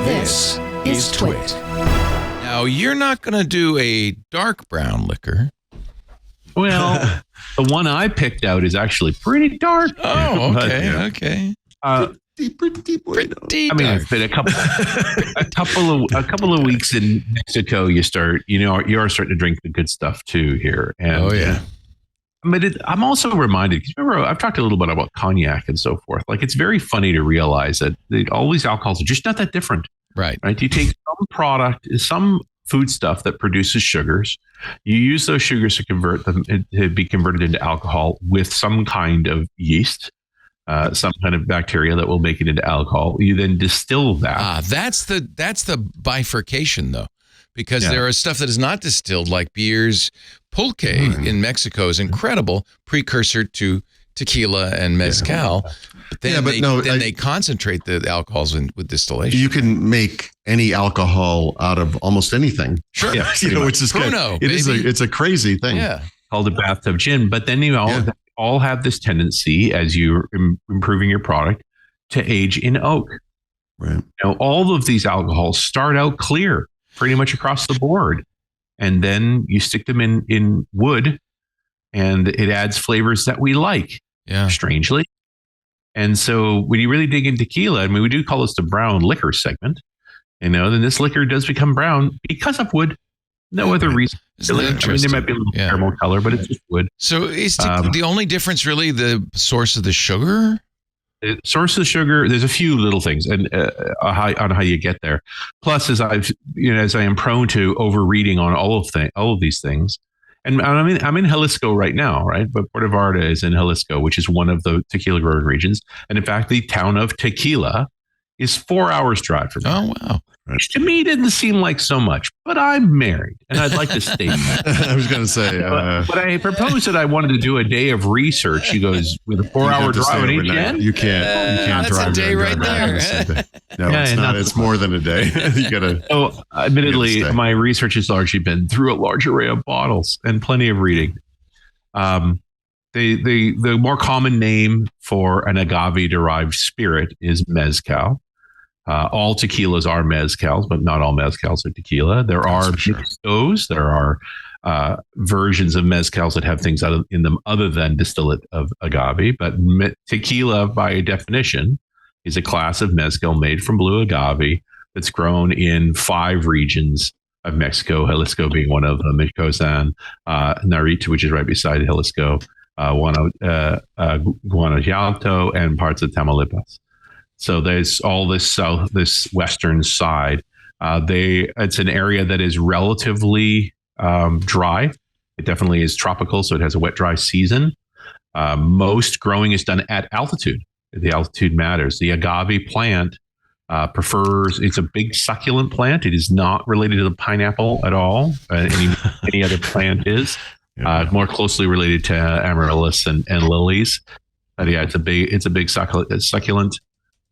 This is TWiT. Now, you're not going to do a dark brown liquor. Well, the one I picked out is actually pretty dark. Oh, okay, okay. Pretty I mean, it's been a couple of weeks in Mexico. You are starting to drink the good stuff too here. And, oh yeah. But I'm also reminded, because remember, I've talked a little bit about cognac and so forth. Like, it's very funny to realize that all these alcohols are just not that different. Right. You take some product, some food stuff that produces sugars. You use those sugars to convert them to be converted into alcohol with some kind of yeast, some kind of bacteria that will make it into alcohol. You then distill that. That's the bifurcation, though, because there is stuff that is not distilled, like beers. Pulque in Mexico is incredible precursor to tequila and mezcal. But then they concentrate the alcohols with distillation. You can make any alcohol out of almost anything. Sure. Yeah, which is Pruno, it's a crazy thing. Yeah. Called a bathtub gin. But then you all have this tendency, as you're improving your product, to age in oak. Right. All of these alcohols start out clear pretty much across the board. And then you stick them in wood, and it adds flavors that we like, strangely. And so when you really dig into tequila, I mean, we do call this the brown liquor segment, then this liquor does become brown because of wood. No other reason. There might be a little caramel color, but it's just wood. So is the only difference really the source of the sugar? Source of the sugar, there's a few little things and on how you get there. Plus, as I am prone to overreading on all of these things, and I'm in Jalisco right now, right? But Puerto Vallarta is in Jalisco, which is one of the tequila growing regions, and in fact, the town of Tequila is 4 hours drive from me. Oh wow! Which to me didn't seem like so much, but I'm married and I'd like to stay married. I was going to say, but I proposed that I wanted to do a day of research. He goes, with a 4 hour drive on each end? You can't drive. That's a day right there. No, it's not. It's more than a day. You gotta. So, admittedly, my research has largely been through a large array of bottles and plenty of reading. The more common name for an agave derived spirit is mezcal. All tequilas are mezcals, but not all mezcals are tequila. There are mixtos. There are versions of mezcals that have things in them other than distillate of agave. But tequila, by definition, is a class of mezcal made from blue agave that's grown in 5 regions of Mexico, Jalisco being one of them, Michoacán, Nayarit, which is right beside Jalisco, Guanajuato, and parts of Tamaulipas. So there's all this western side. It's an area that is relatively dry. It definitely is tropical, so it has a wet, dry season. Most growing is done at altitude. The altitude matters. The agave plant it's a big succulent plant. It is not related to the pineapple at all. Any other plant is. More closely related to amaryllis and lilies. But it's a big succulent.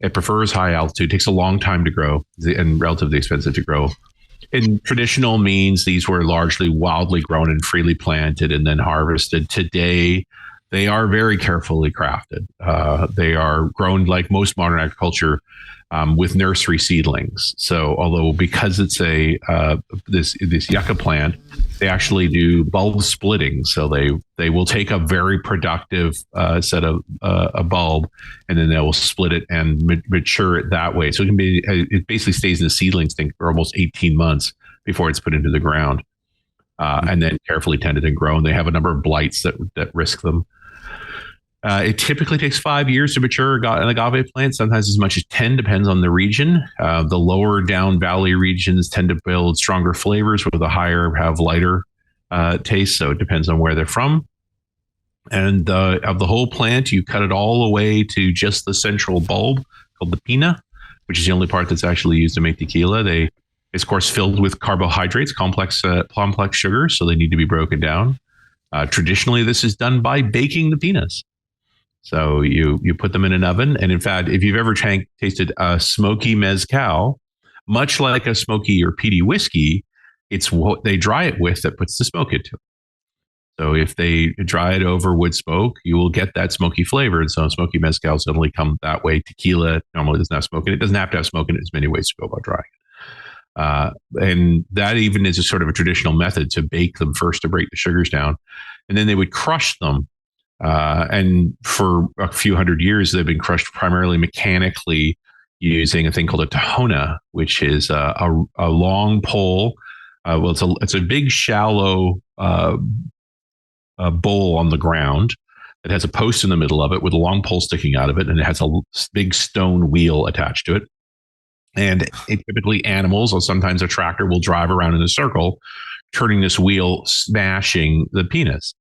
It prefers high altitude, takes a long time to grow, and relatively expensive to grow. In traditional means, these were largely wildly grown and freely planted and then harvested. Today, they are very carefully crafted. They are grown like most modern agriculture with nursery seedlings. So, because it's this yucca plant, they actually do bulb splitting. So they will take a very productive set of a bulb, and then they will split it and mature it that way. So it basically stays in the seedlings thing for almost 18 months before it's put into the ground, and then carefully tended and grown. They have a number of blights that risk them. It typically takes 5 years to mature an agave plant, sometimes as much as 10, depends on the region. The lower down valley regions tend to build stronger flavors, where the higher have lighter taste. So it depends on where they're from. And of the whole plant, you cut it all away to just the central bulb called the pina, which is the only part that's actually used to make tequila. It's, of course, filled with carbohydrates, complex sugars, so they need to be broken down. Traditionally, this is done by baking the pinas. So you put them in an oven. And in fact, if you've ever tasted a smoky mezcal, much like a smoky or peaty whiskey, it's what they dry it with that puts the smoke into it. So if they dry it over wood smoke, you will get that smoky flavor. And so smoky mezcals only come that way. Tequila normally doesn't have smoke in it. It doesn't have to have smoke in it. There's many ways to go about drying it. And that even is a sort of a traditional method to bake them first to break the sugars down. And then they would crush them. And for a few hundred years, they've been crushed primarily mechanically using a thing called a tahona, which is a long pole. It's a big, shallow bowl on the ground. It has a post in the middle of it with a long pole sticking out of it, and it has a big stone wheel attached to it. And typically animals, or sometimes a tractor, will drive around in a circle, turning this wheel, smashing the peanuts.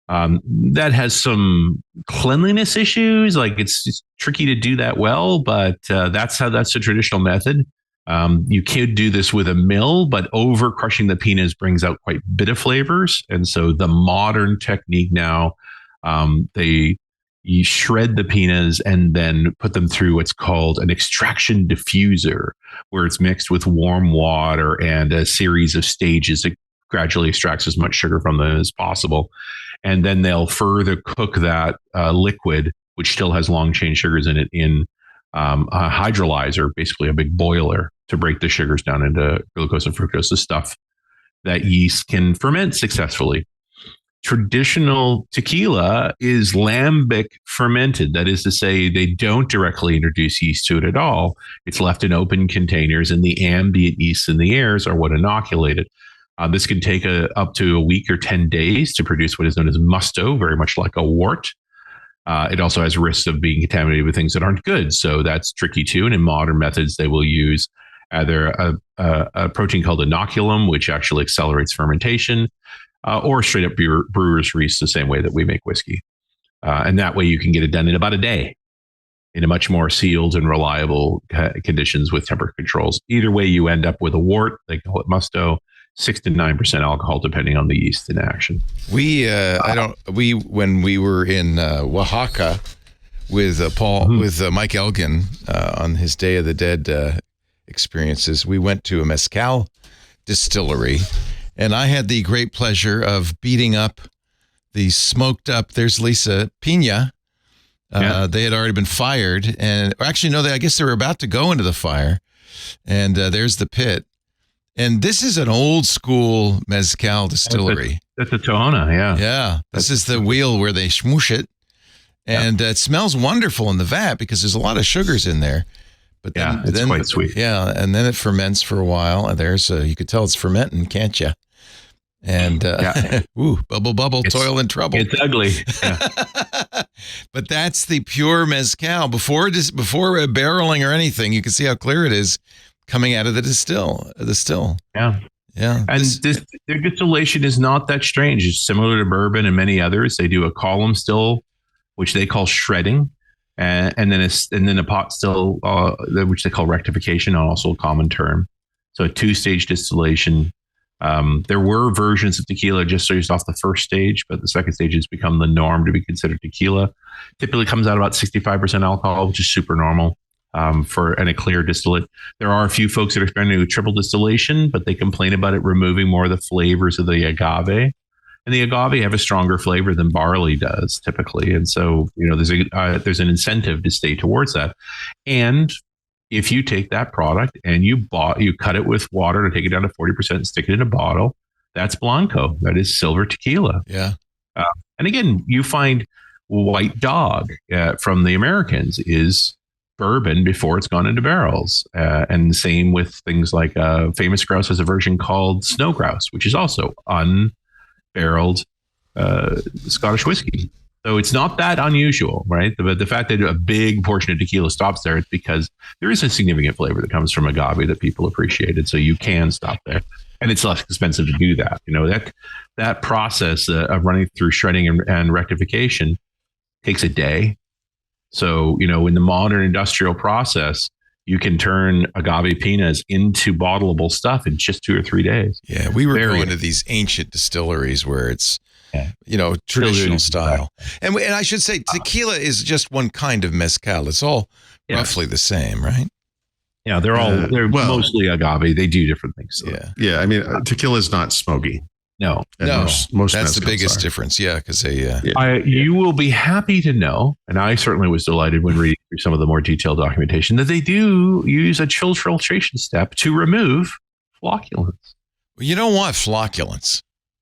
That has some cleanliness issues. Like it's tricky to do that well, but that's the traditional method. You could do this with a mill, but over crushing the peanuts brings out quite bitter flavors. And so the modern technique now, you shred the peanuts and then put them through what's called an extraction diffuser, where it's mixed with warm water and a series of stages that gradually extracts as much sugar from them as possible. And then they'll further cook that liquid, which still has long chain sugars in it, in a hydrolyzer, basically a big boiler, to break the sugars down into glucose and fructose, the stuff that yeast can ferment successfully. Traditional tequila is lambic fermented. That is to say, they don't directly introduce yeast to it at all. It's left in open containers, and the ambient yeasts in the airs are what inoculate it. This can take up to a week or 10 days to produce what is known as musto, very much like a wort. It also has risks of being contaminated with things that aren't good. So that's tricky too. And in modern methods, they will use either a protein called inoculum, which actually accelerates fermentation, or straight up brewer's yeast, the same way that we make whiskey. And that way you can get it done in about a day in a much more sealed and reliable conditions with temperature controls. Either way, you end up with a wort. They call it musto. 6 to 9% alcohol, depending on the yeast in action. When we were in Oaxaca with with Mike Elgin on his Day of the Dead experiences, we went to a mezcal distillery, and I had the great pleasure of beating up the smoked up. There's Lisa Pina. They had already been fired, and actually, no, I guess they were about to go into the fire, and there's the pit. And this is an old school mezcal distillery. That's a Tahona, yeah. Yeah. This is the wheel where they smoosh it. And it smells wonderful in the vat because there's a lot of sugars in there. But then, it's quite sweet. Yeah. And then it ferments for a while. And you could tell it's fermenting, can't you? And bubble, toil and trouble. It's ugly. Yeah. But that's the pure mezcal. Before barreling or anything, you can see how clear it is coming out of the still. Yeah. And their distillation is not that strange. It's similar to bourbon and many others. They do a column still, which they call shredding, and then a pot still, which they call rectification, also a common term. So a 2-stage distillation. There were versions of tequila just used off the first stage, but the second stage has become the norm to be considered tequila. Typically comes out about 65% alcohol, which is super normal. For a clear distillate. There are a few folks that are experimenting with triple distillation, but they complain about it removing more of the flavors of the agave. And the agave have a stronger flavor than barley does typically. And so, there's an incentive to stay towards that. And if you take that product and you cut it with water to take it down to 40% and stick it in a bottle, that's Blanco. That is silver tequila. Yeah. And again, you find White Dog from the Americans is bourbon before it's gone into barrels. And the same with things like Famous Grouse has a version called Snow Grouse, which is also unbarreled Scottish whiskey. So it's not that unusual, right? But the fact that a big portion of tequila stops there is because there is a significant flavor that comes from agave that people appreciated. So you can stop there. And it's less expensive to do that. That process of running through shredding and rectification takes a day. So, in the modern industrial process, you can turn agave pinas into bottleable stuff in just 2 or 3 days. Yeah, we were going to these ancient distilleries where it's, traditional style. And I should say, tequila is just one kind of mezcal. It's all roughly the same, right? Yeah, they're mostly agave. They do different things. So. Yeah. I mean, tequila is not smoky. No. And No, most that's the mezcals biggest are. difference. Yeah, because they. You will be happy to know, and I certainly was delighted when reading through some of the more detailed documentation, that they do use a chill filtration step to remove flocculants. Well, you don't want flocculants.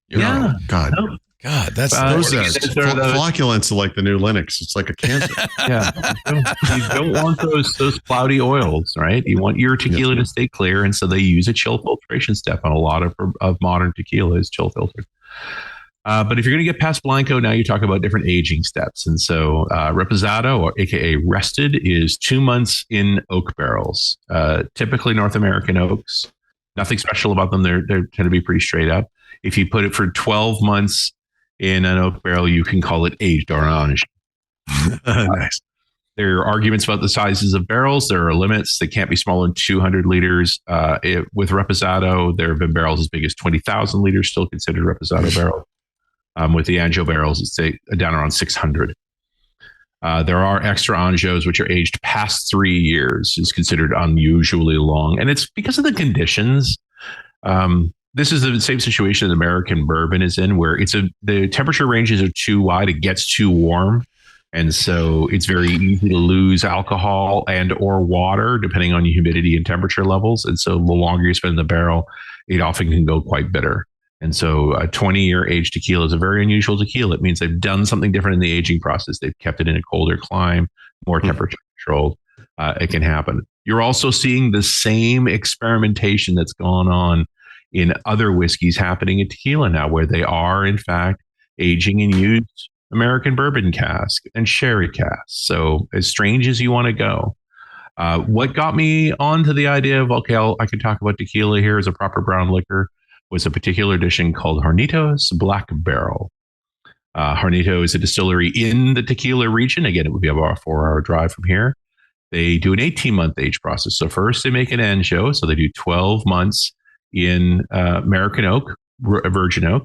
No, God. No. God, that's Flocculants are like the new Linux. It's like a cancer. Yeah, you don't want those cloudy oils, right? You want your tequila to stay clear, and so they use a chill filtration step on a lot of modern tequila is chill filtered. But if you're going to get past Blanco, now you talk about different aging steps, and so Reposado, or AKA Rested, is 2 months in oak barrels, typically North American oaks. Nothing special about them; they tend to be pretty straight up. If you put it for 12 months in an oak barrel, you can call it aged orange. Nice. There are arguments about the sizes of barrels. There are limits. They can't be smaller than 200 liters. With Reposado, there have been barrels as big as 20,000 liters, still considered Reposado barrels. With the Anjo barrels, it's down around 600. There are extra Anjos, which are aged past 3 years, is considered unusually long. And it's because of the conditions. This is the same situation that American bourbon is in, where the temperature ranges are too wide. It gets too warm. And so it's very easy to lose alcohol and or water, depending on your humidity and temperature levels. And so the longer you spend in the barrel, it often can go quite bitter. And so a 20-year aged tequila is a very unusual tequila. It means they've done something different in the aging process. They've kept it in a colder clime, more temperature controlled. It can happen. You're also seeing the same experimentation that's gone on in other whiskeys happening in tequila now, where they are, in fact, aging in used American bourbon cask and sherry cask. So as strange as you want to go, what got me onto the idea of, okay, I can talk about tequila here as a proper brown liquor was a particular edition called Hornitos Black Barrel. Hornito is a distillery in the tequila region. Again, it would be about a 4-hour drive from here. They do an 18-month age process. So first they make an Anjo. So they do 12 months in American oak, virgin oak.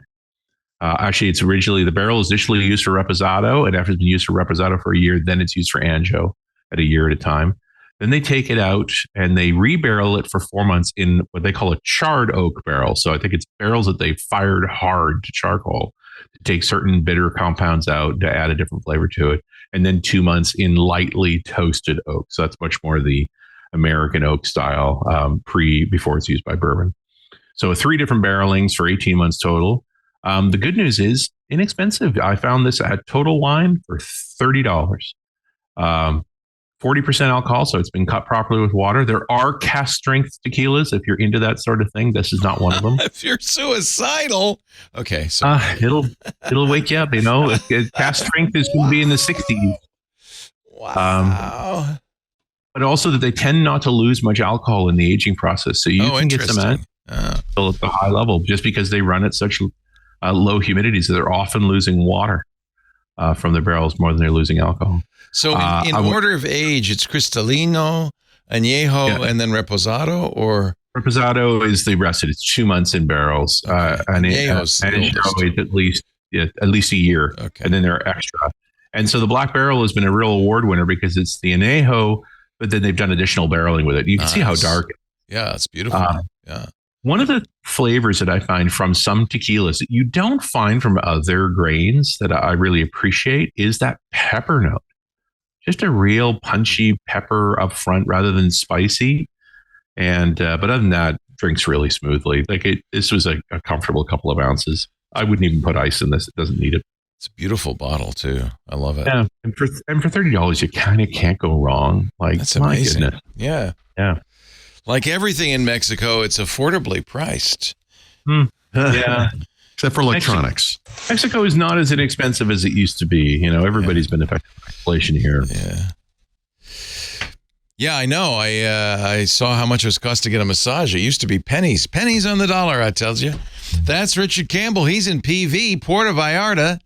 Actually, it's originally, the barrel is initially used for Reposado, and after it's been used for Reposado for a year, then it's used for Anjo at a year at a time. Then they take it out and they rebarrel it for 4 months in what they call a charred oak barrel. So I think it's barrels that they fired hard to charcoal to take certain bitter compounds out to add a different flavor to it. And then 2 months in lightly toasted oak. So that's much more the American oak style before it's used by bourbon. So 3 different barrelings for 18 months total. The good news is inexpensive. I found this at Total Wine for $30. 40% alcohol, so it's been cut properly with water. There are cask strength tequilas if you're into that sort of thing. This is not one of them. If you're suicidal, okay. So it'll wake you up. You know, cask strength is going to be in the 60s. Wow. But also that they tend not to lose much alcohol in the aging process, so you can get some still at the high level, just because they run at such low humidities that they're often losing water from the barrels more than they're losing alcohol. So in order of age, it's Cristalino, Añejo, and then Reposado, or? Reposado is the rested. It's 2 months in barrels. And Añejo is at least a year. Okay. And then there are extra. And so the Black Barrel has been a real award winner because it's the Añejo, but then they've done additional barreling with it. You can see how dark. Yeah, it's beautiful. Yeah. One of the flavors that I find from some tequilas that you don't find from other grains that I really appreciate is that pepper note. Just a real punchy pepper up front rather than spicy. And but other than that, drinks really smoothly. This was a comfortable couple of ounces. I wouldn't even put ice in this. It doesn't need it. It's a beautiful bottle too. I love it. Yeah, and for $30, you kind of can't go wrong. Like, that's amazing. Goodness. Yeah. Like everything in Mexico, it's affordably priced. Yeah. Except for electronics. Mexico is not as inexpensive as it used to be. You know, everybody's been affected by inflation here. Yeah, I know. I saw how much it was cost to get a massage. It used to be pennies on the dollar, I tells you. That's Richard Campbell. He's in PV, Puerto Vallarta.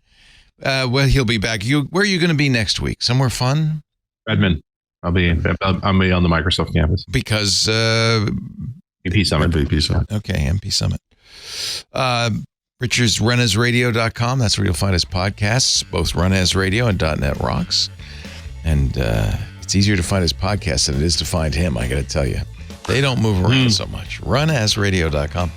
Well, he'll be back. Where are you going to be next week? Somewhere fun? Redmond. I'll be on the Microsoft campus. Because MP Summit. MVP Summit. Okay, MP Summit. Richard's RunAsRadio.com. That's where you'll find his podcasts, both Run As Radio and .NET Rocks. And it's easier to find his podcast than it is to find him, I got to tell you. They don't move around so much. RunAsRadio.com.